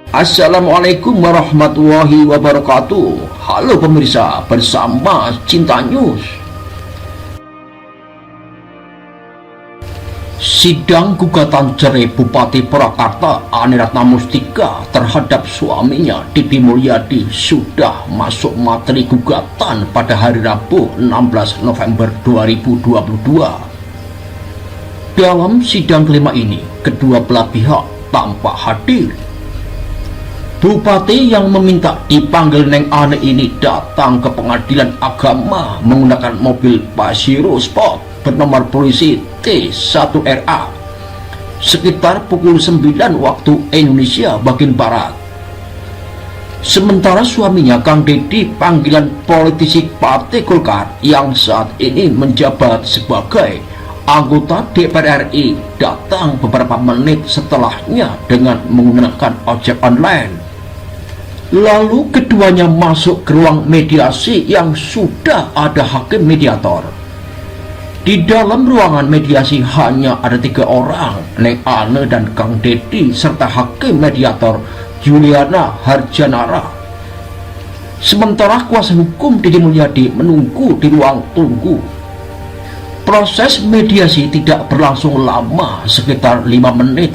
Assalamualaikum warahmatullahi wabarakatuh. Halo pemirsa, bersama Cinta News. Sidang gugatan cerai Bupati Purwakarta Ani Ratna Mustika terhadap suaminya Didi Mulyadi sudah masuk materi gugatan pada hari Rabu 16 November 2022. Dalam sidang kelima ini, kedua belah pihak tampak hadir. Bupati yang meminta dipanggil Neng Ane ini datang ke pengadilan agama menggunakan mobil Pasiro Sport bernomor polisi T1RA sekitar pukul 9 waktu Indonesia bagian Barat. Sementara suaminya Kang Deddy, panggilan politisi Partai Golkar yang saat ini menjabat sebagai anggota DPR RI, datang beberapa menit setelahnya dengan menggunakan ojek online. Lalu keduanya masuk ke ruang mediasi yang sudah ada hakim mediator. Di dalam ruangan mediasi hanya ada 3 orang, Neng Ane dan Kang Deddy serta hakim mediator Juliana Harjanara. Sementara kuasa hukum Didi Mulyadi menunggu di ruang tunggu. Proses mediasi tidak berlangsung lama, sekitar 5 menit.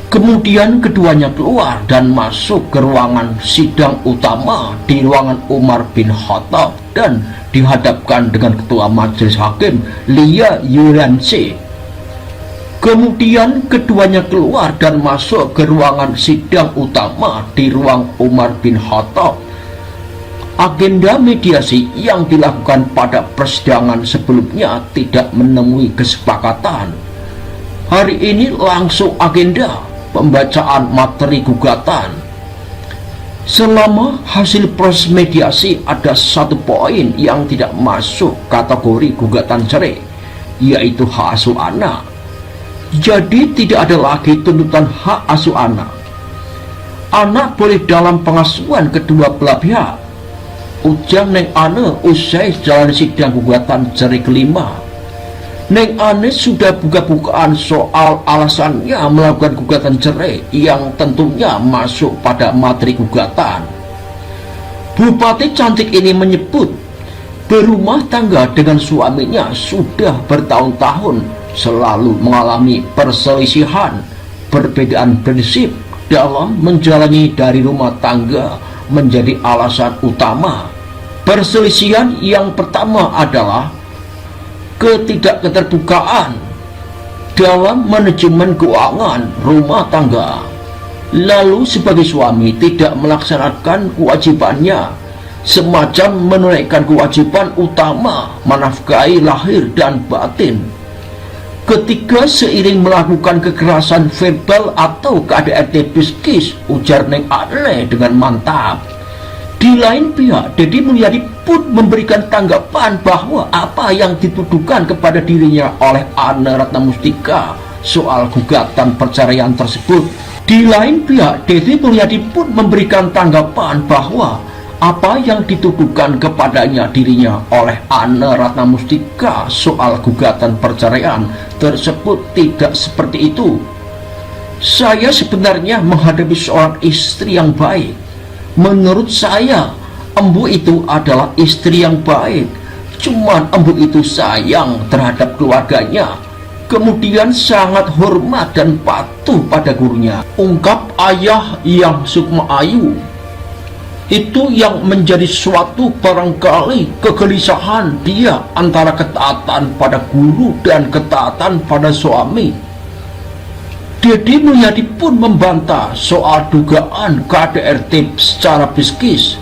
Kemudian keduanya keluar dan masuk ke ruangan sidang utama di ruangan Umar bin Khattab dan dihadapkan dengan Ketua Majelis Hakim Lia Yuliansyah. Kemudian keduanya keluar dan masuk ke ruangan sidang utama di ruang Umar bin Khattab. Agenda mediasi yang dilakukan pada persidangan sebelumnya tidak menemui kesepakatan. Hari ini langsung agenda pembacaan materi gugatan. Selama hasil proses mediasi ada 1 poin yang tidak masuk kategori gugatan cerai, yaitu hak asuh anak. Jadi tidak ada lagi tuntutan hak asuh anak. Anak boleh dalam pengasuhan kedua belah pihak, ujar Neng Ane usai jalan sidang gugatan cerai kelima. Neng Ane sudah buka-bukaan soal alasannya melakukan gugatan cerai yang tentunya masuk pada materi gugatan. Bupati cantik ini menyebut berumah tangga dengan suaminya sudah bertahun-tahun selalu mengalami perselisihan, perbedaan prinsip dalam menjalani dari rumah tangga menjadi alasan utama. Perselisihan yang pertama adalah ketidakketerbukaan dalam manajemen keuangan rumah tangga. Lalu sebagai suami tidak melaksanakan kewajibannya, semacam menunaikan kewajiban utama menafkahi lahir dan batin. Ketika seiring melakukan kekerasan verbal atau KDRT psikis, ujar Neng Ane dengan mantap. Di lain pihak, Didi Mulyadi pun memberikan tanggapan bahwa apa yang dituduhkan kepada dirinya oleh Ani Ratna Mustika soal gugatan perceraian tersebut. Di lain pihak, Didi Mulyadi pun memberikan tanggapan bahwa apa yang dituduhkan kepadanya dirinya oleh Ani Ratna Mustika soal gugatan perceraian tersebut tidak seperti itu. Saya sebenarnya menghadapi seorang istri yang baik. Menurut saya, Embu itu adalah istri yang baik. Cuman Embu itu sayang terhadap keluarganya, kemudian sangat hormat dan patuh pada gurunya, ungkap ayah yang Sukma Ayu. Itu yang menjadi suatu barangkali kegelisahan dia antara ketaatan pada guru dan ketaatan pada suami. Didi Mulyadi pun membantah soal dugaan KDRT secara psikis.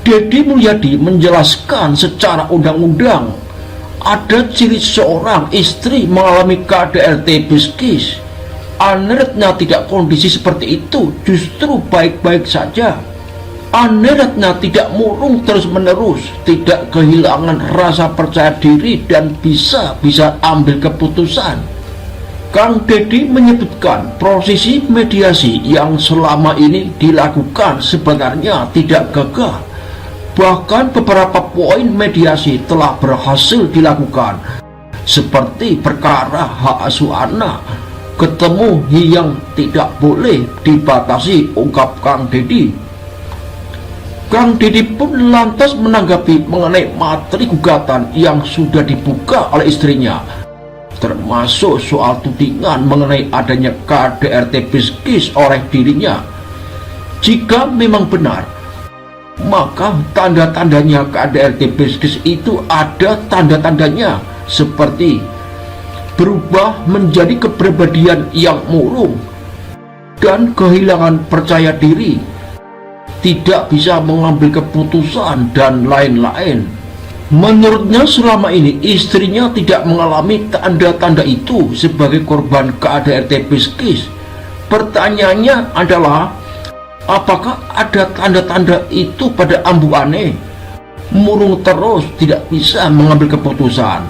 Didi Mulyadi menjelaskan secara undang-undang ada ciri seorang istri mengalami KDRT psikis. Ani Ratna tidak kondisi seperti itu, justru baik-baik saja. Ani Ratna tidak murung terus-menerus, tidak kehilangan rasa percaya diri dan bisa ambil keputusan. Kang Deddy menyebutkan prosesi mediasi yang selama ini dilakukan sebenarnya tidak gagal. Bahkan beberapa poin mediasi telah berhasil dilakukan, seperti perkara hak asuh anak, ketemu yang tidak boleh dibatasi, ungkap Kang Deddy. Kang Deddy pun lantas menanggapi mengenai materi gugatan yang sudah dibuka oleh istrinya, termasuk soal tudingan mengenai adanya KDRT Bilqis oleh dirinya. Jika memang benar, maka tanda-tandanya KDRT Bilqis itu ada tanda-tandanya seperti berubah menjadi kepribadian yang murung dan kehilangan percaya diri, tidak bisa mengambil keputusan, dan lain-lain. Menurutnya selama ini istrinya tidak mengalami tanda-tanda itu sebagai korban KDRT Bilqis. Pertanyaannya adalah, apakah ada tanda-tanda itu pada Ambu Ane? Murung terus, tidak bisa mengambil keputusan,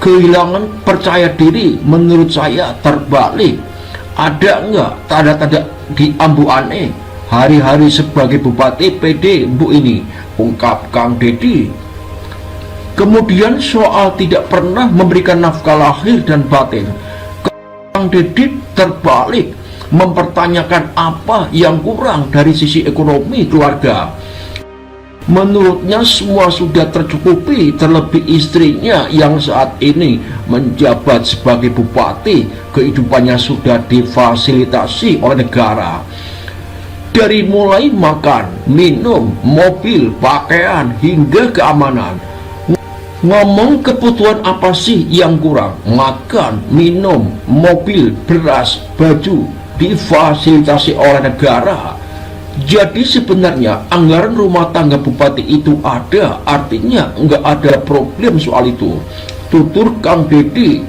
kehilangan percaya diri. Menurut saya terbalik. Ada enggak tanda-tanda di Ambu Ane hari-hari sebagai Bupati PD Bu ini, ungkap Kang Deddy. Kemudian soal tidak pernah memberikan nafkah lahir dan batin, Kang Deddy terbalik mempertanyakan apa yang kurang dari sisi ekonomi keluarga. Menurutnya semua sudah tercukupi, terlebih istrinya yang saat ini menjabat sebagai bupati, kehidupannya sudah difasilitasi oleh negara. Dari mulai makan, minum, mobil, pakaian, hingga keamanan. Ngomong kebutuhan apa sih yang kurang? Makan, minum, mobil, beras, baju, difasilitasi oleh negara. Jadi sebenarnya anggaran rumah tangga bupati itu ada, artinya nggak ada problem soal itu, tutur Kang Deddy.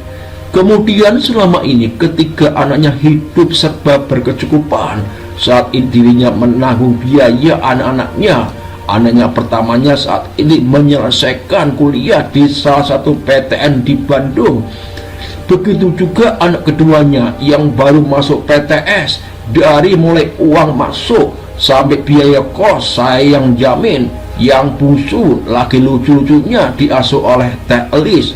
Kemudian selama ini ketiga anaknya hidup serba berkecukupan. Saat ini dirinya menanggung biaya anak-anaknya. Anaknya pertamanya saat ini menyelesaikan kuliah di salah satu PTN di Bandung. Begitu juga anak keduanya yang baru masuk PTS. Dari mulai uang masuk sampai biaya kos saya yang jamin. Yang bungsu lagi lucu-lucunya diasuh oleh Teh Elis.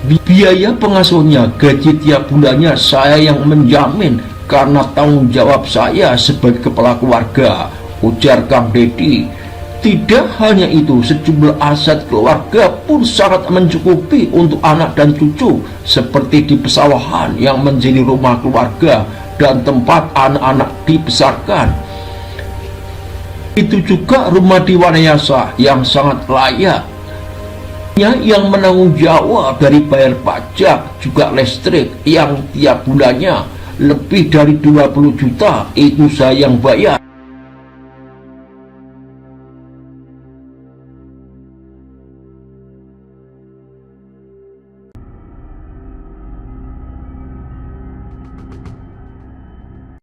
Biaya pengasuhnya, gaji tiap bulannya saya yang menjamin karena tanggung jawab saya sebagai kepala keluarga, ujar Kang Deddy. Tidak hanya itu, sejumlah aset keluarga pun sangat mencukupi untuk anak dan cucu, seperti di pesawahan yang menjadi rumah keluarga dan tempat anak-anak dibesarkan. Itu juga rumah di Wanayasa yang sangat layak, yang menanggung jawab dari bayar pajak, juga listrik yang tiap bulannya lebih dari 20 juta itu saya yang bayar.